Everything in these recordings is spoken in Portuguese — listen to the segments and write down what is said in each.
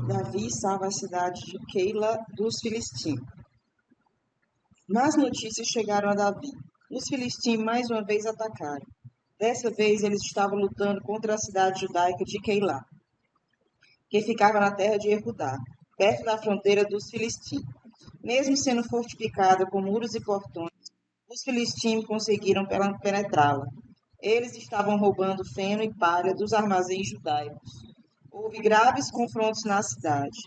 Davi salva a cidade de Keila dos filisteus. Más notícias chegaram a Davi. Os filisteus mais uma vez atacaram. Dessa vez eles estavam lutando contra a cidade judaica de Keila, que ficava na terra de Judá, perto da fronteira dos filisteus. Mesmo sendo fortificada com muros e portões, os filisteus conseguiram penetrá-la. Eles estavam roubando feno e palha dos armazéns judaicos. Houve graves confrontos na cidade.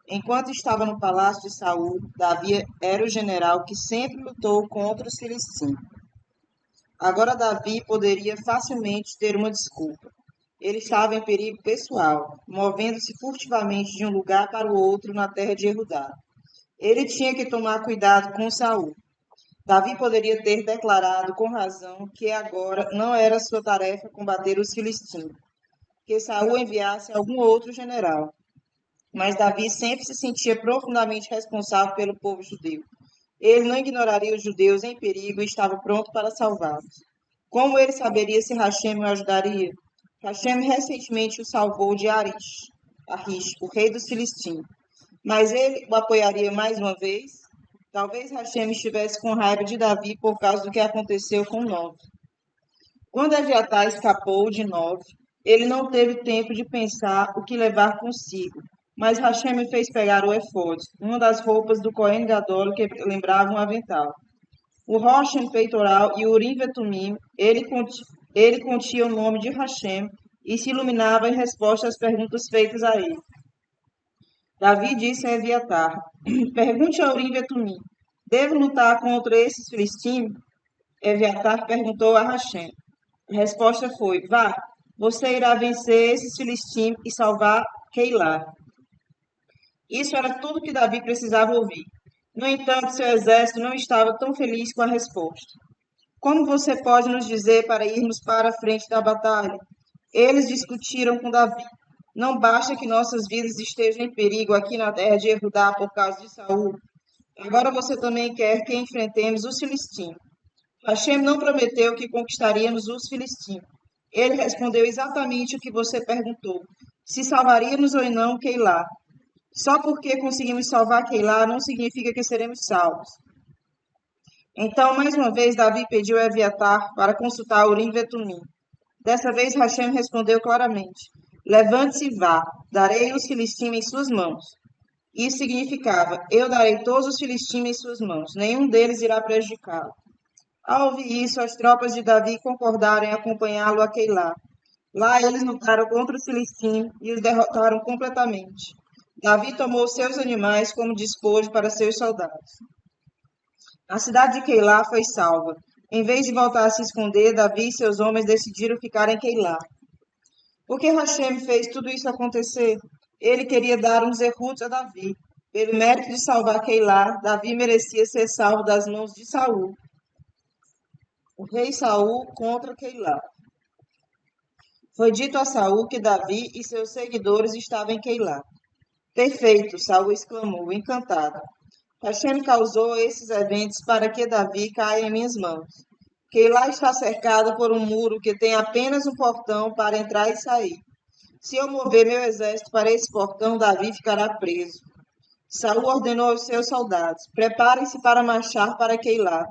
Enquanto estava no palácio de Saul, Davi era o general que sempre lutou contra os filisteus. Agora Davi poderia facilmente ter uma desculpa. Ele estava em perigo pessoal, movendo-se furtivamente de um lugar para o outro na terra de Judá. Ele tinha que tomar cuidado com Saul. Davi poderia ter declarado com razão que agora não era sua tarefa combater os filisteus, que Saul enviasse algum outro general. Mas Davi sempre se sentia profundamente responsável pelo povo judeu. Ele não ignoraria os judeus em perigo e estava pronto para salvá-los. Como ele saberia se Hashem o ajudaria? Hashem recentemente o salvou de Arish, o rei dos filisteus. Mas ele o apoiaria mais uma vez? Talvez Hashem estivesse com raiva de Davi por causa do que aconteceu com Nob. Quando Abiatar escapou de Nob, ele não teve tempo de pensar o que levar consigo. Mas Hashem fez pegar o efode, uma das roupas do Cohen Gadol que lembrava um avental. O Roshem peitoral e o Urim Vetumim, ele continha o nome de Hashem e se iluminava em resposta às perguntas feitas a ele. Davi disse a Abiatar: pergunte a Urim Vetumim, devo lutar contra esses filisteus? Abiatar perguntou a Hashem. A resposta foi: vá, você irá vencer esses filisteus e salvar Keilá. Isso era tudo que Davi precisava ouvir. No entanto, seu exército não estava tão feliz com a resposta. Como você pode nos dizer para irmos para a frente da batalha? Eles discutiram com Davi. Não basta que nossas vidas estejam em perigo aqui na terra de Judá por causa de Saul. Agora você também quer que enfrentemos os filisteus. Hashem não prometeu que conquistaríamos os filisteus. Ele respondeu exatamente o que você perguntou: se salvaríamos ou não Keilá. Só porque conseguimos salvar Keilá não significa que seremos salvos. Então, mais uma vez, Davi pediu a Abiatar para consultar Urim e Vetumim. Dessa vez, Hashem respondeu claramente: levante-se e vá, darei os filisteus em suas mãos. Isso significava: eu darei todos os filisteus em suas mãos, nenhum deles irá prejudicá-lo. Ao ouvir isso, as tropas de Davi concordaram em acompanhá-lo a Keilá. Lá eles lutaram contra os filisteus e os derrotaram completamente. Davi tomou seus animais como despojo para seus soldados. A cidade de Keilá foi salva. Em vez de voltar a se esconder, Davi e seus homens decidiram ficar em Keilá. Por que Hashem fez tudo isso acontecer? Ele queria dar uns zerut a Davi. Pelo mérito de salvar Keilá, Davi merecia ser salvo das mãos de Saul. O rei Saul contra Keilá. Foi dito a Saul que Davi e seus seguidores estavam em Keilá. Perfeito, Saul exclamou, encantado. Hashem causou esses eventos para que Davi caia em minhas mãos. Keilá está cercada por um muro que tem apenas um portão para entrar e sair. Se eu mover meu exército para esse portão, Davi ficará preso. Saul ordenou aos seus soldados: preparem-se para marchar para Keilá.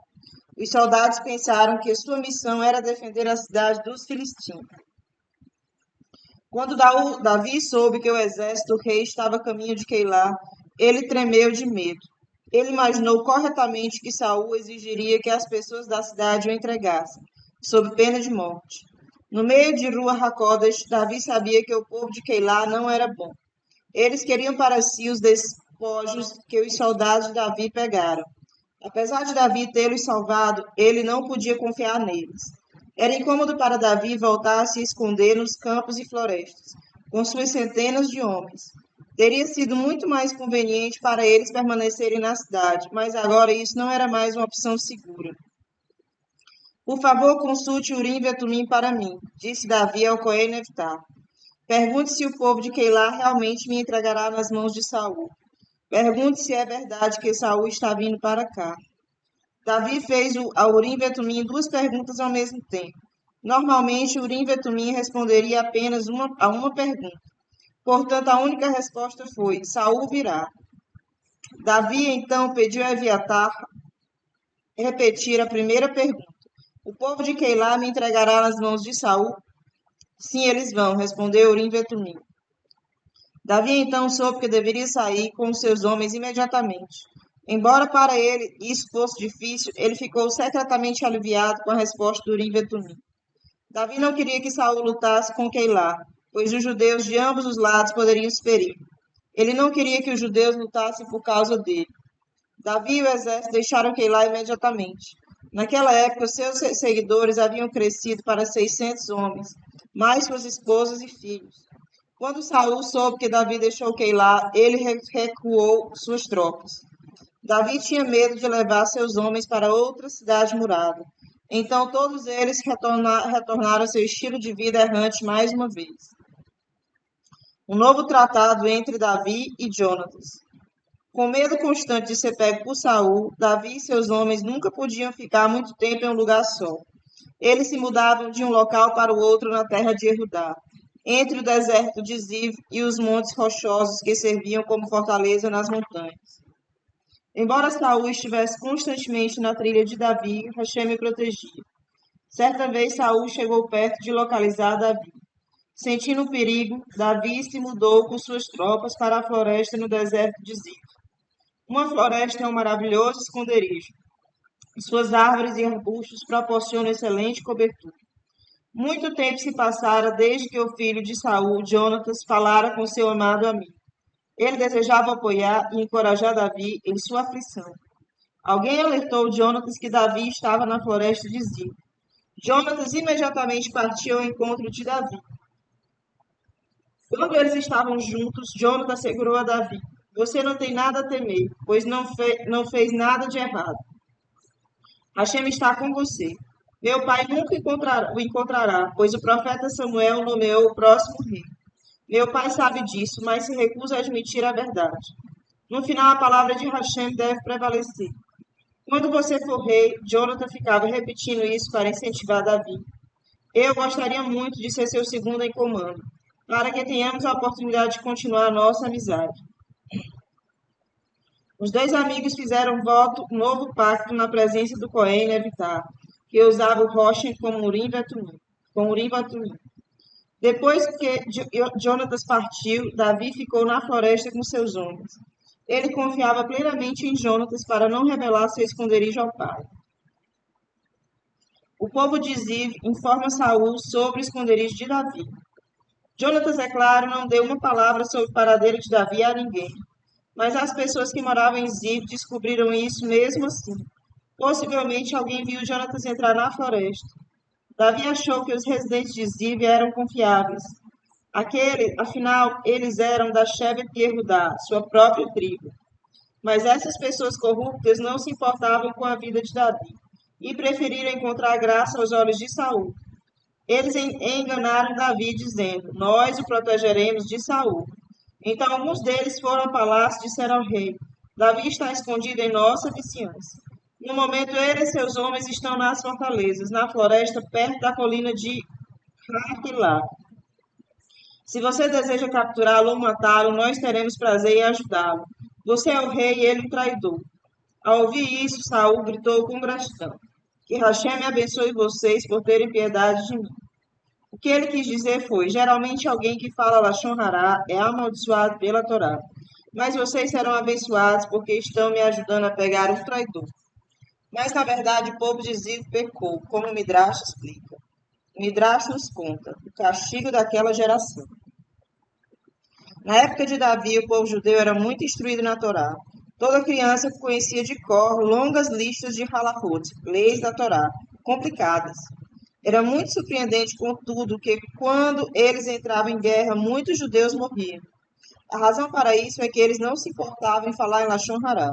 Os soldados pensaram que sua missão era defender a cidade dos filisteus. Quando Davi soube que o exército do rei estava a caminho de Keilá, ele tremeu de medo. Ele imaginou corretamente que Saul exigiria que as pessoas da cidade o entregassem, sob pena de morte. No meio de Rua Hakodesh, Davi sabia que o povo de Keilá não era bom. Eles queriam para si os despojos que os soldados de Davi pegaram. Apesar de Davi tê-los salvado, ele não podia confiar neles. Era incômodo para Davi voltar a se esconder nos campos e florestas, com suas centenas de homens. Teria sido muito mais conveniente para eles permanecerem na cidade, mas agora isso não era mais uma opção segura. Por favor, consulte Urim e Vetumim para mim, disse Davi ao Cohen Evitar. Pergunte se o povo de Keilá realmente me entregará nas mãos de Saul. Pergunte se é verdade que Saul está vindo para cá. Davi fez a Urim e Vetumim duas perguntas ao mesmo tempo. Normalmente, Urim e Vetumim responderia apenas a uma pergunta. Portanto, a única resposta foi: Saul virá. Davi então pediu a Eviatar repetir a primeira pergunta. O povo de Keilá me entregará nas mãos de Saul? Sim, eles vão, respondeu Urim Vetumim. Davi então soube que deveria sair com os seus homens imediatamente. Embora para ele isso fosse difícil, ele ficou secretamente aliviado com a resposta de Urim Vetumim. Davi não queria que Saul lutasse com Keilá, pois os judeus de ambos os lados poderiam se ferir. Ele não queria que os judeus lutassem por causa dele. Davi e o exército deixaram Keilá imediatamente. Naquela época, seus seguidores haviam crescido para 600 homens, mais suas esposas e filhos. Quando Saul soube que Davi deixou Keilá, ele recuou suas tropas. Davi tinha medo de levar seus homens para outra cidade murada. Então todos eles retornaram ao seu estilo de vida errante mais uma vez. Um novo tratado entre Davi e Jonatas. Com medo constante de ser pego por Saul, Davi e seus homens nunca podiam ficar muito tempo em um lugar só. Eles se mudavam de um local para o outro na terra de Judá, entre o deserto de Ziv e os montes rochosos que serviam como fortaleza nas montanhas. Embora Saul estivesse constantemente na trilha de Davi, Hashem o protegia. Certa vez Saul chegou perto de localizar Davi. Sentindo o perigo, Davi se mudou com suas tropas para a floresta no deserto de Ziv. Uma floresta é um maravilhoso esconderijo. Suas árvores e arbustos proporcionam excelente cobertura. Muito tempo se passara desde que o filho de Saul, Jonatas, falara com seu amado amigo. Ele desejava apoiar e encorajar Davi em sua aflição. Alguém alertou Jonatas que Davi estava na floresta de Ziv. Jonatas imediatamente partiu ao encontro de Davi. Quando eles estavam juntos, Jonatas assegurou a Davi: Você não tem nada a temer, pois não fez nada de errado. Hashem está com você. Meu pai nunca o encontrará, pois o profeta Samuel nomeou o próximo rei. Meu pai sabe disso, mas se recusa a admitir a verdade. No final, a palavra de Hashem deve prevalecer. Quando você for rei, Jonathan ficava repetindo isso para incentivar Davi. Eu gostaria muito de ser seu segundo em comando, para que tenhamos a oportunidade de continuar a nossa amizade. Os dois amigos fizeram um novo pacto na presença do Cohen Levitar, que usava o Rochen como Urim Vatumim. Depois que Jonatas partiu, Davi ficou na floresta com seus homens. Ele confiava plenamente em Jonatas para não revelar seu esconderijo ao pai. O povo de Ziv informa Saul sobre o esconderijo de Davi. Jonatas, é claro, não deu uma palavra sobre o paradeiro de Davi a ninguém. Mas as pessoas que moravam em Ziv descobriram isso mesmo assim. Possivelmente alguém viu Jonatas entrar na floresta. Davi achou que os residentes de Ziv eram confiáveis. Afinal, eles eram da Shevet Yehudá, sua própria tribo. Mas essas pessoas corruptas não se importavam com a vida de Davi e preferiram encontrar graça aos olhos de Saul. Eles enganaram Davi, dizendo: Nós o protegeremos de Saul. Então alguns deles foram ao palácio e disseram ao rei: Davi está escondido em nossa vizinhança. No momento, ele e seus homens estão nas fortalezas, na floresta, perto da colina de Haquilá. Se você deseja capturá-lo ou matá-lo, nós teremos prazer em ajudá-lo. Você é o rei e ele o traidor. Ao ouvir isso, Saul gritou com gratidão: Que Hashem abençoe vocês por terem piedade de mim. O que ele quis dizer foi: geralmente alguém que fala Lashon Hará é amaldiçoado pela Torá. Mas vocês serão abençoados porque estão me ajudando a pegar o traidor. Mas, na verdade, o povo de Ziv pecou, como o Midrash explica. O Midrash nos conta o castigo daquela geração. Na época de Davi, o povo judeu era muito instruído na Torá. Toda criança conhecia de cor longas listas de halachot, leis da Torá, complicadas. Era muito surpreendente, contudo, que quando eles entravam em guerra, muitos judeus morriam. A razão para isso é que eles não se importavam em falar em Lashon Hará.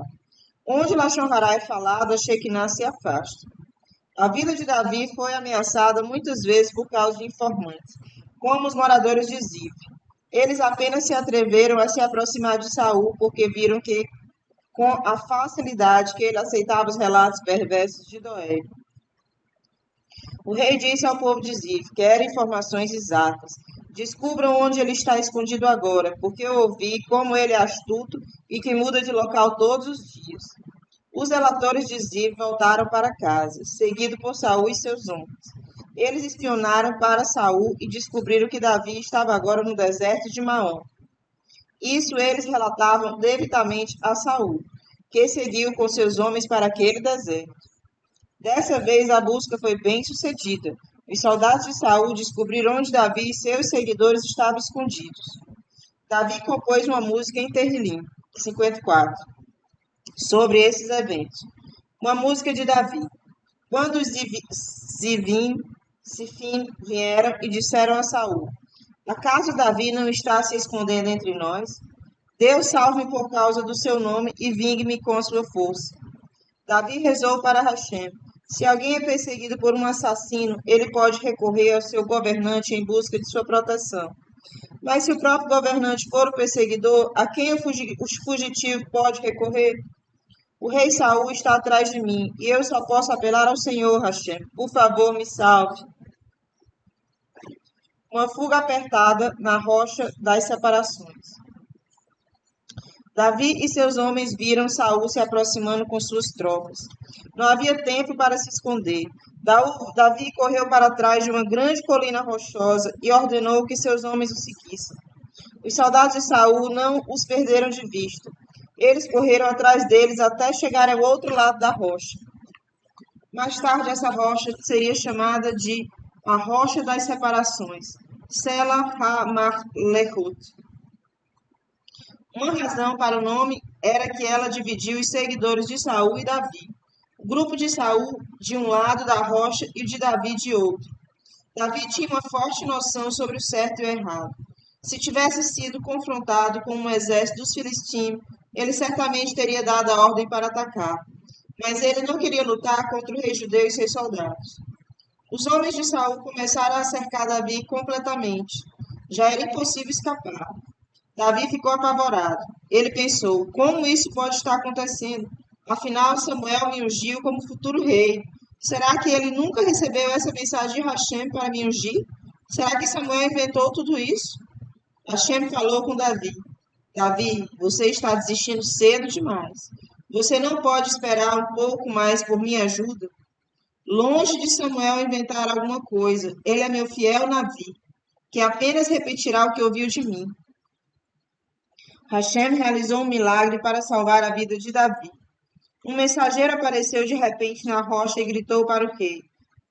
Onde Lashon Hará é falado, a Shekinah se afasta. A vida de Davi foi ameaçada muitas vezes por causa de informantes, como os moradores de Ziv. Eles apenas se atreveram a se aproximar de Saul porque viram que, com a facilidade que ele aceitava os relatos perversos de Doeg. O rei disse ao povo de Ziv: Quero informações exatas. Descubram onde ele está escondido agora, porque eu ouvi como ele é astuto e que muda de local todos os dias. Os relatores de Ziv voltaram para casa, seguido por Saul e seus homens. Eles espionaram para Saul e descobriram que Davi estava agora no deserto de Maom. Isso eles relatavam devidamente a Saul, que seguiu com seus homens para aquele deserto. Dessa vez a busca foi bem sucedida. Os soldados de Saul descobriram onde Davi e seus seguidores estavam escondidos. Davi compôs uma música em Terrilim, 54, sobre esses eventos. Uma música de Davi. Quando os Sifim vieram e disseram a Saul: Acaso Davi não está se escondendo entre nós? Deus salve-me por causa do seu nome e vingue-me com a sua força. Davi rezou para Hashem. Se alguém é perseguido por um assassino, ele pode recorrer ao seu governante em busca de sua proteção. Mas se o próprio governante for o perseguidor, a quem o fugitivo pode recorrer? O rei Saul está atrás de mim, e eu só posso apelar ao Senhor, Hashem. Por favor, me salve. Uma fuga apertada na rocha das separações. Davi e seus homens viram Saul se aproximando com suas tropas. Não havia tempo para se esconder. Davi correu para trás de uma grande colina rochosa e ordenou que seus homens o seguissem. Os soldados de Saul não os perderam de vista. Eles correram atrás deles até chegar ao outro lado da rocha. Mais tarde, essa rocha seria chamada de a Rocha das Separações, Sela HaMachlekut. Uma razão para o nome era que ela dividiu os seguidores de Saul e Davi. O grupo de Saul de um lado da rocha e o de Davi de outro. Davi tinha uma forte noção sobre o certo e o errado. Se tivesse sido confrontado com um exército dos filisteus, ele certamente teria dado a ordem para atacar. Mas ele não queria lutar contra o rei judeu e seus soldados. Os homens de Saul começaram a cercar Davi completamente. Já era impossível escapar. Davi ficou apavorado. Ele pensou: como isso pode estar acontecendo? Afinal, Samuel me ungiu como futuro rei. Será que ele nunca recebeu essa mensagem de Hashem para me ungir? Será que Samuel inventou tudo isso? Hashem falou com Davi: Davi, você está desistindo cedo demais. Você não pode esperar um pouco mais por minha ajuda? Longe de Samuel inventar alguma coisa, ele é meu fiel Navi, que apenas repetirá o que ouviu de mim. Hashem realizou um milagre para salvar a vida de Davi. Um mensageiro apareceu de repente na rocha e gritou para o rei: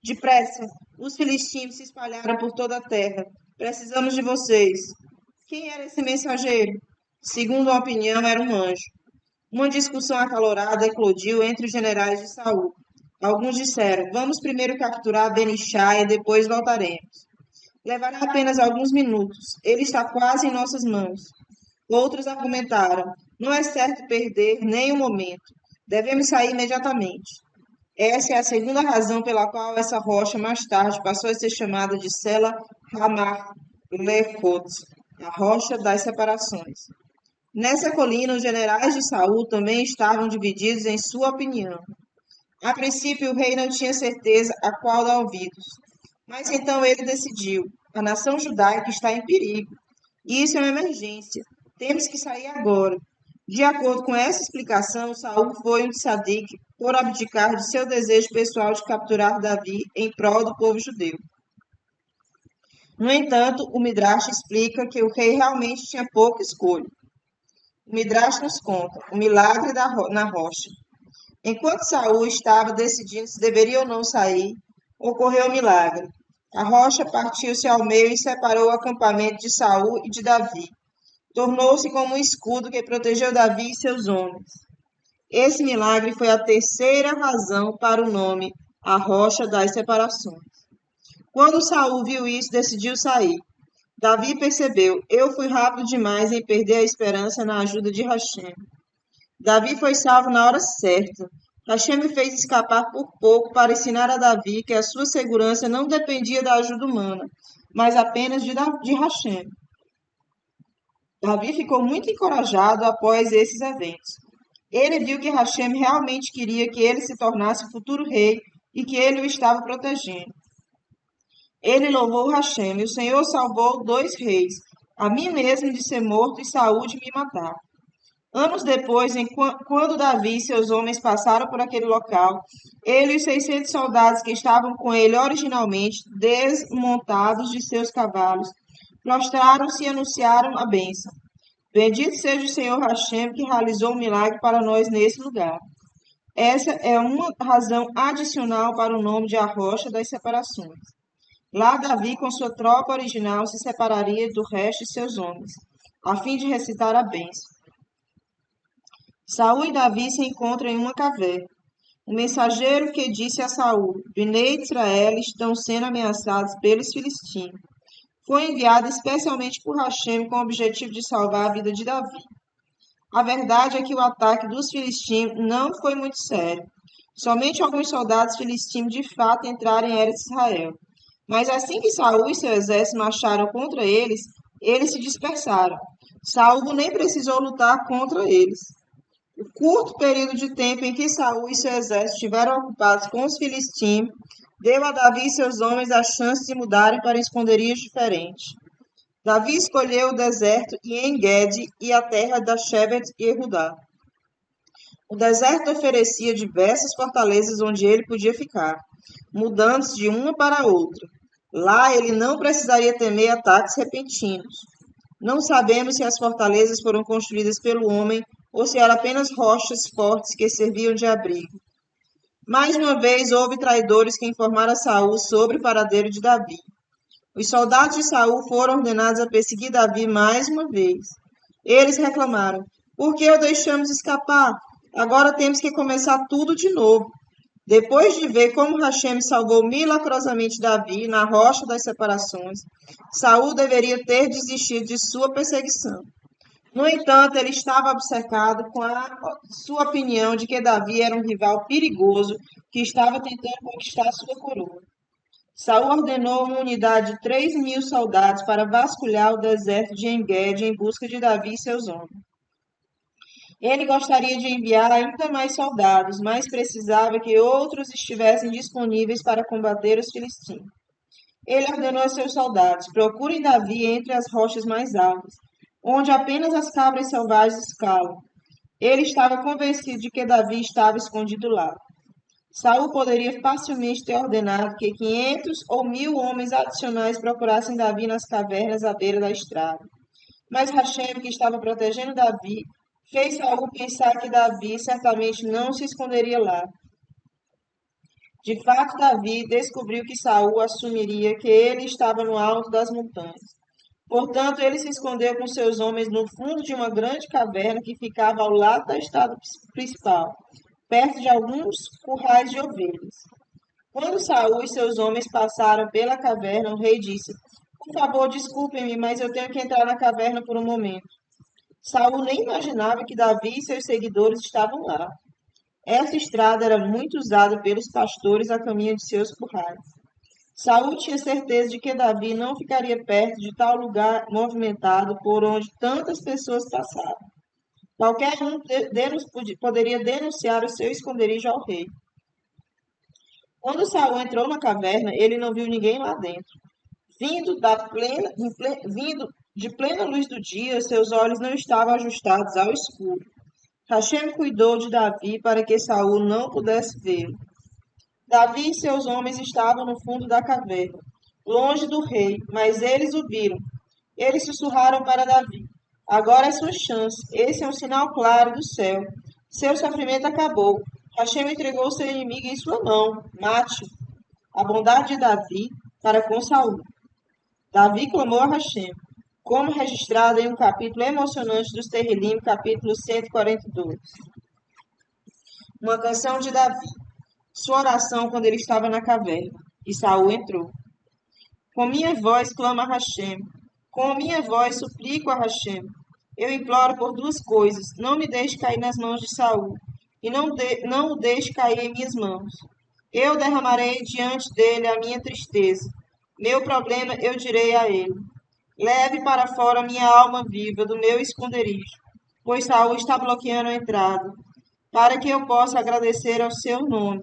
Depressa, os filisteus se espalharam por toda a terra. Precisamos de vocês. Quem era esse mensageiro? Segundo a opinião, era um anjo. Uma discussão acalorada eclodiu entre os generais de Saul. Alguns disseram: Vamos primeiro capturar Benishai e depois voltaremos. Levará apenas alguns minutos. Ele está quase em nossas mãos. Outros argumentaram: Não é certo perder nem um momento. Devemos sair imediatamente. Essa é a segunda razão pela qual essa rocha mais tarde passou a ser chamada de Sela HaMachlekut, a rocha das separações. Nessa colina, os generais de Saul também estavam divididos em sua opinião. A princípio, o rei não tinha certeza a qual dar ouvidos. Mas então ele decidiu: a nação judaica está em perigo. Isso é uma emergência. Temos que sair agora. De acordo com essa explicação, Saul foi um tzadik por abdicar de seu desejo pessoal de capturar Davi em prol do povo judeu. No entanto, o Midrash explica que o rei realmente tinha pouca escolha. O Midrash nos conta o milagre na rocha. Enquanto Saul estava decidindo se deveria ou não sair, ocorreu o milagre. A rocha partiu-se ao meio e separou o acampamento de Saul e de Davi. Tornou-se como um escudo que protegeu Davi e seus homens. Esse milagre foi a terceira razão para o nome, a Rocha das Separações. Quando Saul viu isso, decidiu sair. Davi percebeu: eu fui rápido demais em perder a esperança na ajuda de Hashem. Davi foi salvo na hora certa. Hashem me fez escapar por pouco para ensinar a Davi que a sua segurança não dependia da ajuda humana, mas apenas de Hashem. Davi ficou muito encorajado após esses eventos. Ele viu que Hashem realmente queria que ele se tornasse o futuro rei e que ele o estava protegendo. Ele louvou Hashem, e o Senhor salvou 2 reis, a mim mesmo de ser morto e Saúl de me matar. Anos depois, quando Davi e seus homens passaram por aquele local, ele e os 600 soldados que estavam com ele originalmente, desmontados de seus cavalos, prostraram-se e anunciaram a bênção. Bendito seja o Senhor Hashem que realizou um milagre para nós nesse lugar. Essa é uma razão adicional para o nome de A Rocha das Separações. Lá Davi, com sua tropa original, se separaria do resto de seus homens, a fim de recitar a bênção. Saúl e Davi se encontram em uma caverna. O mensageiro que disse a Saúl: Bnei Israel estão sendo ameaçados pelos filisteus. Foi enviado especialmente por Hashem com o objetivo de salvar a vida de Davi. A verdade é que o ataque dos filisteus não foi muito sério. Somente alguns soldados filisteus de fato entraram em Eretz Israel. Mas assim que Saúl e seu exército marcharam contra eles, eles se dispersaram. Saúl nem precisou lutar contra eles. O curto período de tempo em que Saúl e seu exército estiveram ocupados com os filisteus deu a Davi e seus homens a chance de mudarem para esconderijos diferentes. Davi escolheu o deserto e En-Gedi e a terra da Shevet e Yehudá. O deserto oferecia diversas fortalezas onde ele podia ficar, mudando-se de uma para outra. Lá ele não precisaria temer ataques repentinos. Não sabemos se as fortalezas foram construídas pelo homem ou se eram apenas rochas fortes que serviam de abrigo. Mais uma vez houve traidores que informaram a Saúl sobre o paradeiro de Davi. Os soldados de Saúl foram ordenados a perseguir Davi mais uma vez. Eles reclamaram: Por que o deixamos escapar? Agora temos que começar tudo de novo. Depois de ver como Hashem salvou milagrosamente Davi na rocha das separações, Saúl deveria ter desistido de sua perseguição. No entanto, ele estava obcecado com a sua opinião de que Davi era um rival perigoso que estava tentando conquistar sua coroa. Saúl ordenou uma unidade de 3.000 soldados para vasculhar o deserto de En-Gedi em busca de Davi e seus homens. Ele gostaria de enviar ainda mais soldados, mas precisava que outros estivessem disponíveis para combater os filisteus. Ele ordenou a seus soldados: procurem Davi entre as rochas mais altas, onde apenas as cabras selvagens escalam. Ele estava convencido de que Davi estava escondido lá. Saúl poderia facilmente ter ordenado que 500 ou 1.000 homens adicionais procurassem Davi nas cavernas à beira da estrada. Mas Hashem, que estava protegendo Davi, fez Saúl pensar que Davi certamente não se esconderia lá. De fato, Davi descobriu que Saúl assumiria que ele estava no alto das montanhas. Portanto, ele se escondeu com seus homens no fundo de uma grande caverna que ficava ao lado da estrada principal, perto de alguns currais de ovelhas. Quando Saúl e seus homens passaram pela caverna, o rei disse: Por favor, desculpem-me, mas eu tenho que entrar na caverna por um momento. Saúl nem imaginava que Davi e seus seguidores estavam lá. Essa estrada era muito usada pelos pastores a caminho de seus currais. Saúl tinha certeza de que Davi não ficaria perto de tal lugar movimentado por onde tantas pessoas passavam. Qualquer um poderia denunciar o seu esconderijo ao rei. Quando Saúl entrou na caverna, ele não viu ninguém lá dentro. Vindo de plena luz do dia, seus olhos não estavam ajustados ao escuro. Hashem cuidou de Davi para que Saúl não pudesse vê-lo. Davi e seus homens estavam no fundo da caverna, longe do rei, mas eles o viram. Eles sussurraram para Davi: Agora é sua chance. Esse é um sinal claro do céu. Seu sofrimento acabou. Hashem entregou seu inimigo em sua mão. Mate-o. A bondade de Davi para com Saúl. Davi clamou a Hashem, como registrado em um capítulo emocionante dos Terrilim, capítulo 142. Uma canção de Davi. Sua oração quando ele estava na caverna, e Saúl entrou. Com minha voz clamo a Hashem. Com minha voz suplico a Hashem. Eu imploro por 2 coisas: não me deixe cair nas mãos de Saúl, e não o deixe cair em minhas mãos. Eu derramarei diante dele a minha tristeza. Meu problema eu direi a ele. Leve para fora minha alma viva do meu esconderijo, pois Saúl está bloqueando a entrada, para que eu possa agradecer ao seu nome.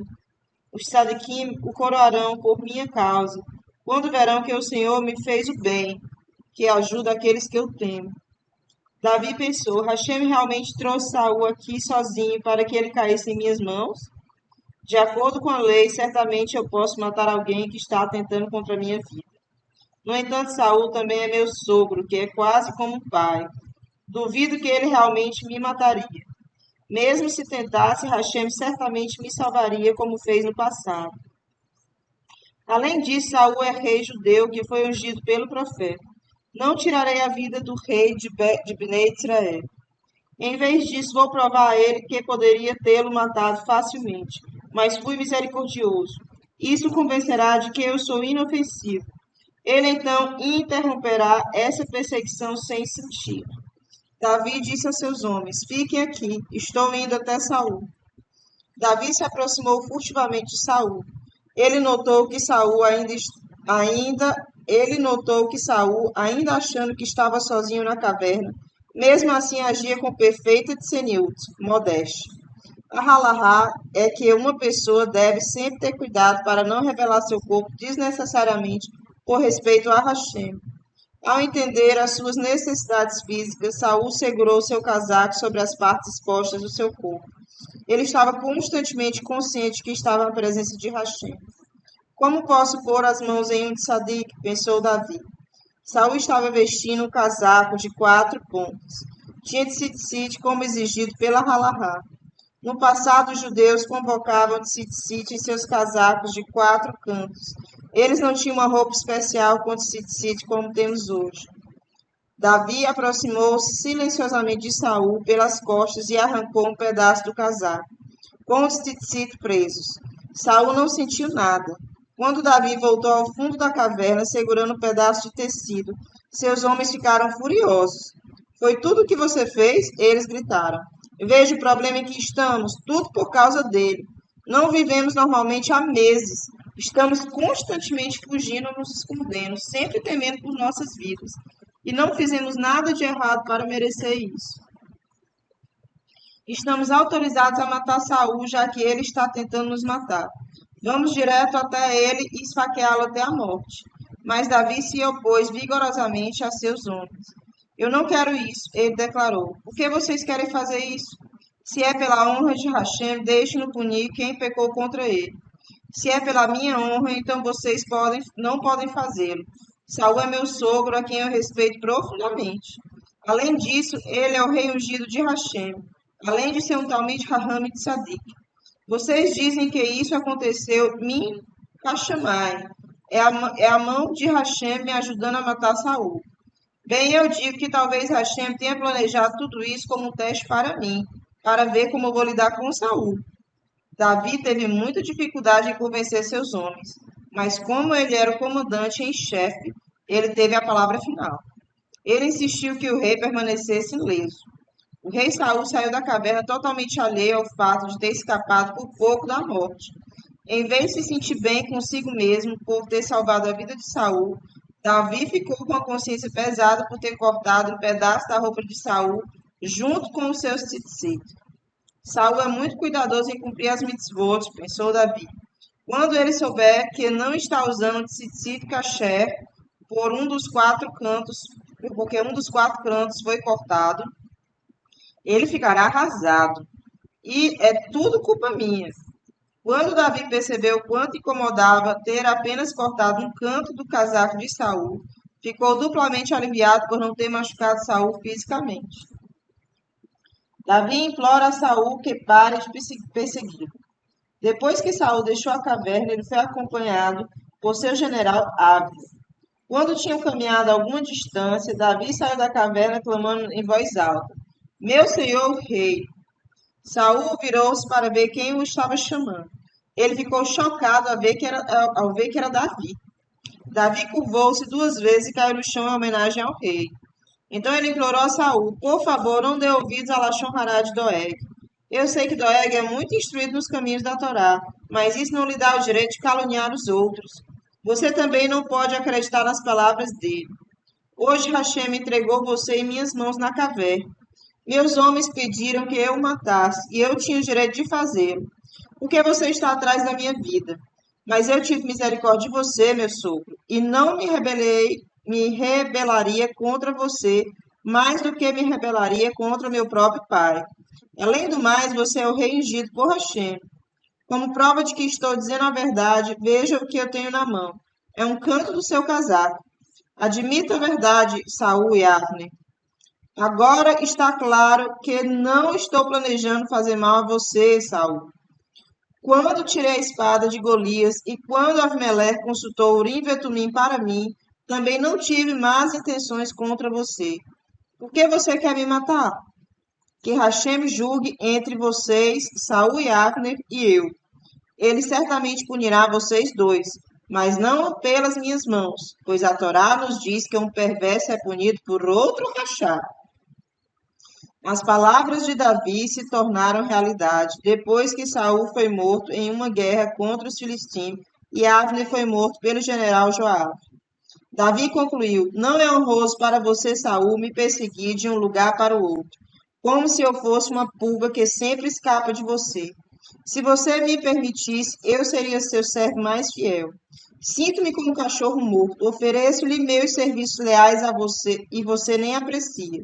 Os tzadikim o coroarão por minha causa. quando verão que o Senhor me fez o bem, que ajuda aqueles que eu temo. Davi pensou: Rachem realmente trouxe Saul aqui sozinho para que ele caísse em minhas mãos? De acordo com a lei, certamente eu posso matar alguém que está atentando contra a minha vida. No entanto, Saul também é meu sogro, que é quase como um pai. Duvido que ele realmente me mataria. Mesmo se tentasse, Rachem certamente me salvaria, como fez no passado. Além disso, Saul é rei judeu que foi ungido pelo profeta. Não tirarei a vida do rei de Bnei Israel. Em vez disso, vou provar a ele que poderia tê-lo matado facilmente, mas fui misericordioso. Isso o convencerá de que eu sou inofensivo. Ele então interromperá essa perseguição sem sentido. Davi disse a seus homens: Fiquem aqui, estou indo até Saul. Davi se aproximou furtivamente de Saul. Ele notou que Saul ainda achando que estava sozinho na caverna, mesmo assim agia com perfeita tseniut, modéstia. A halahá é que uma pessoa deve sempre ter cuidado para não revelar seu corpo desnecessariamente por respeito a Hashem. Ao entender as suas necessidades físicas, Saul segurou seu casaco sobre as partes expostas do seu corpo. Ele estava constantemente consciente que estava na presença de Hashem. Como posso pôr as mãos em um tzadik? Pensou Davi. Saul estava vestindo um casaco de 4 pontas. Tinha tzitzit como exigido pela halahá. No passado, os judeus convocavam tzitzit em seus casacos de 4 cantos. Eles não tinham uma roupa especial com tzitzit como temos hoje. Davi aproximou-se silenciosamente de Saul pelas costas e arrancou um pedaço do casaco, com os tzitzit presos. Saul não sentiu nada. Quando Davi voltou ao fundo da caverna, segurando um pedaço de tecido, seus homens ficaram furiosos. Foi tudo o que você fez? Eles gritaram. Veja o problema em que estamos, tudo por causa dele. Não vivemos normalmente há meses. Estamos constantemente fugindo, nos escondendo, sempre temendo por nossas vidas. E não fizemos nada de errado para merecer isso. Estamos autorizados a matar Saul, já que ele está tentando nos matar. Vamos direto até ele e esfaqueá-lo até a morte. Mas Davi se opôs vigorosamente a seus homens. Eu não quero isso, ele declarou. Por que vocês querem fazer isso? Se é pela honra de Hashem, deixe-no punir quem pecou contra ele. Se é pela minha honra, então vocês não podem fazê-lo. Saul é meu sogro, a quem eu respeito profundamente. Além disso, ele é o rei ungido de Hashem, além de ser um Talmid Raham e Tzadik. Vocês dizem que isso aconteceu min Hashamai. É a mão de Hashem me ajudando a matar Saul. Bem, eu digo que talvez Hashem tenha planejado tudo isso como um teste para mim, para ver como eu vou lidar com Saul. Davi teve muita dificuldade em convencer seus homens, mas como ele era o comandante em chefe, ele teve a palavra final. Ele insistiu que o rei permanecesse ileso. O rei Saul saiu da caverna totalmente alheio ao fato de ter escapado por pouco da morte. Em vez de se sentir bem consigo mesmo por ter salvado a vida de Saul, Davi ficou com a consciência pesada por ter cortado um pedaço da roupa de Saul junto com os seus tzitzit. Saul é muito cuidadoso em cumprir as mitzvot, pensou Davi. Quando ele souber que não está usando tzitzit kasher porque um dos 4 cantos foi cortado, ele ficará arrasado. E é tudo culpa minha. Quando Davi percebeu quanto incomodava ter apenas cortado um canto do casaco de Saul, ficou duplamente aliviado por não ter machucado Saul fisicamente. Davi implora a Saul que pare de persegui-lo. Depois que Saul deixou a caverna, ele foi acompanhado por seu general Abner. Quando tinham caminhado alguma distância, Davi saiu da caverna clamando em voz alta: Meu senhor rei! Saul virou-se para ver quem o estava chamando. Ele ficou chocado ao ver que era Davi. Davi curvou-se 2 vezes e caiu no chão em homenagem ao rei. Então ele implorou a Saul: Por favor, não dê ouvidos a Lashon Hará de Doeg. Eu sei que Doeg é muito instruído nos caminhos da Torá, mas isso não lhe dá o direito de caluniar os outros. Você também não pode acreditar nas palavras dele. Hoje Hashem entregou você em minhas mãos na caverna. Meus homens pediram que eu o matasse, e eu tinha o direito de fazê-lo. Por que você está atrás da minha vida? Mas eu tive misericórdia de você, meu sogro, e não me rebelaria contra você, mais do que me rebelaria contra meu próprio pai. Além do mais, você é o rei ungido por Hashem. Como prova de que estou dizendo a verdade, veja o que eu tenho na mão. É um canto do seu casaco. Admita a verdade, Saul e Abner. Agora está claro que não estou planejando fazer mal a você, Saul. Quando tirei a espada de Golias e quando Abimelec consultou Urim e Vetumim para mim, também não tive más intenções contra você. Por que você quer me matar? Que Hashem julgue entre vocês, Saul e Abner e eu. Ele certamente punirá vocês dois, mas não pelas minhas mãos, pois a Torá nos diz que um perverso é punido por outro rachá. As palavras de Davi se tornaram realidade depois que Saul foi morto em uma guerra contra os filisteus e Abner foi morto pelo general Joabe. Davi concluiu: Não é honroso para você, Saul, me perseguir de um lugar para o outro, como se eu fosse uma pulga que sempre escapa de você. Se você me permitisse, eu seria seu servo mais fiel. Sinto-me como um cachorro morto, ofereço-lhe meus serviços leais a você e você nem aprecia.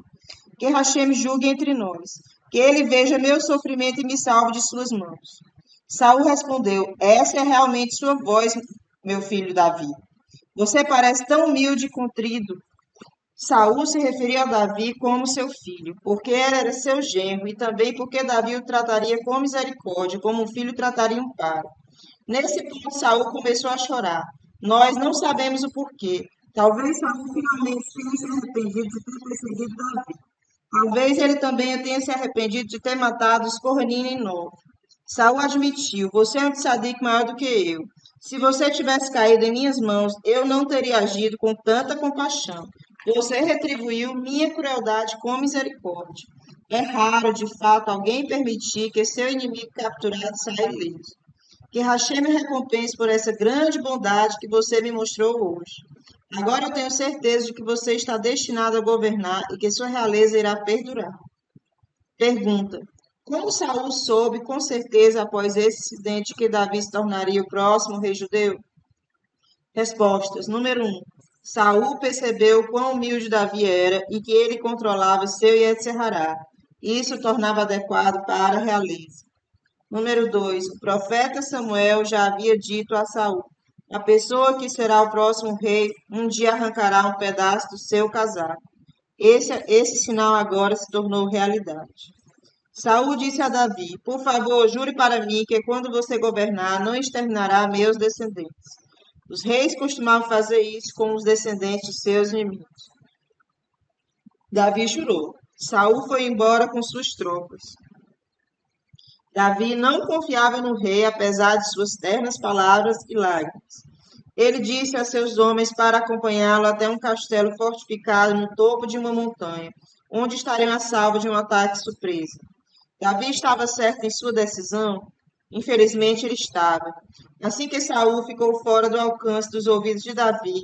Que Hashem julgue entre nós, que ele veja meu sofrimento e me salve de suas mãos. Saul respondeu: Essa é realmente sua voz, meu filho Davi. Você parece tão humilde e contrito. Saul se referia a Davi como seu filho, porque ele era seu genro, e também porque Davi o trataria com misericórdia, como um filho trataria um pai. Nesse ponto, Saul começou a chorar. Nós não sabemos o porquê. Talvez Saul finalmente tenha se arrependido de ter perseguido Davi. Talvez ele também tenha se arrependido de ter matado os Cornina em Nob. Saul admitiu: Você é um tzadik maior do que eu. Se você tivesse caído em minhas mãos, eu não teria agido com tanta compaixão. Você retribuiu minha crueldade com misericórdia. É raro, de fato, alguém permitir que seu inimigo capturado saia ileso. Que Hashem me recompense por essa grande bondade que você me mostrou hoje. Agora eu tenho certeza de que você está destinado a governar e que sua realeza irá perdurar. Pergunta: Como Saul soube com certeza após esse incidente que Davi se tornaria o próximo rei judeu? Respostas: Número 1. Saul percebeu quão humilde Davi era e que ele controlava seu Yetzer-Hará. Isso o tornava adequado para a realeza. Número 2. O profeta Samuel já havia dito a Saul: A pessoa que será o próximo rei um dia arrancará um pedaço do seu casaco. Esse sinal agora se tornou realidade. Saul disse a Davi: Por favor, jure para mim que quando você governar, não exterminará meus descendentes. Os reis costumavam fazer isso com os descendentes de seus inimigos. Davi jurou. Saul foi embora com suas tropas. Davi não confiava no rei, apesar de suas ternas palavras e lágrimas. Ele disse a seus homens para acompanhá-lo até um castelo fortificado no topo de uma montanha, onde estariam a salvo de um ataque surpresa. Davi estava certo em sua decisão? Infelizmente, ele estava. Assim que Saul ficou fora do alcance dos ouvidos de Davi,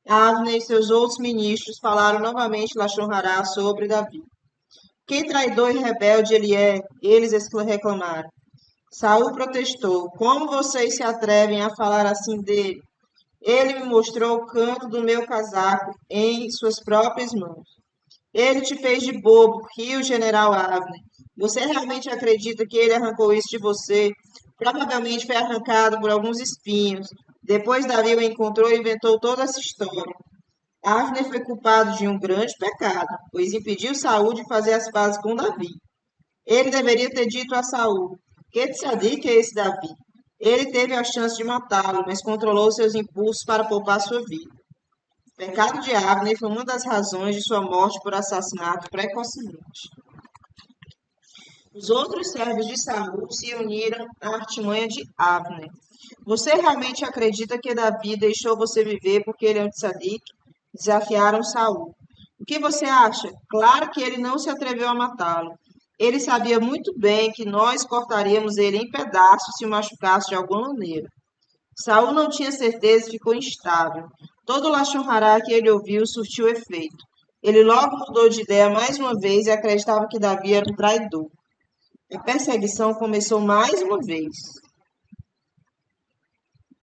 Avner e seus outros ministros falaram novamente Lashon Hará sobre Davi. Que traidor e rebelde ele é, eles reclamaram. Saul protestou: Como vocês se atrevem a falar assim dele? Ele me mostrou o canto do meu casaco em suas próprias mãos. Ele te fez de bobo, riu o general Avner. Você realmente acredita que ele arrancou isso de você? Provavelmente foi arrancado por alguns espinhos. Depois Davi o encontrou e inventou toda essa história. Avner foi culpado de um grande pecado, pois impediu Saul de fazer as pazes com Davi. Ele deveria ter dito a Saul: Que tzadik é esse Davi? Ele teve a chance de matá-lo, mas controlou seus impulsos para poupar sua vida. O pecado de Avner foi uma das razões de sua morte por assassinato precocemente. Os outros servos de Saul se uniram à artimanha de Avner. Você realmente acredita que Davi deixou você viver porque ele é um tzadik? Desafiaram Saul. O que você acha? Claro que ele não se atreveu a matá-lo. Ele sabia muito bem que nós cortaríamos ele em pedaços se o machucasse de alguma maneira. Saul não tinha certeza e ficou instável. Todo o Lashon Hará que ele ouviu surtiu efeito. Ele logo mudou de ideia mais uma vez e acreditava que Davi era um traidor. A perseguição começou mais uma vez.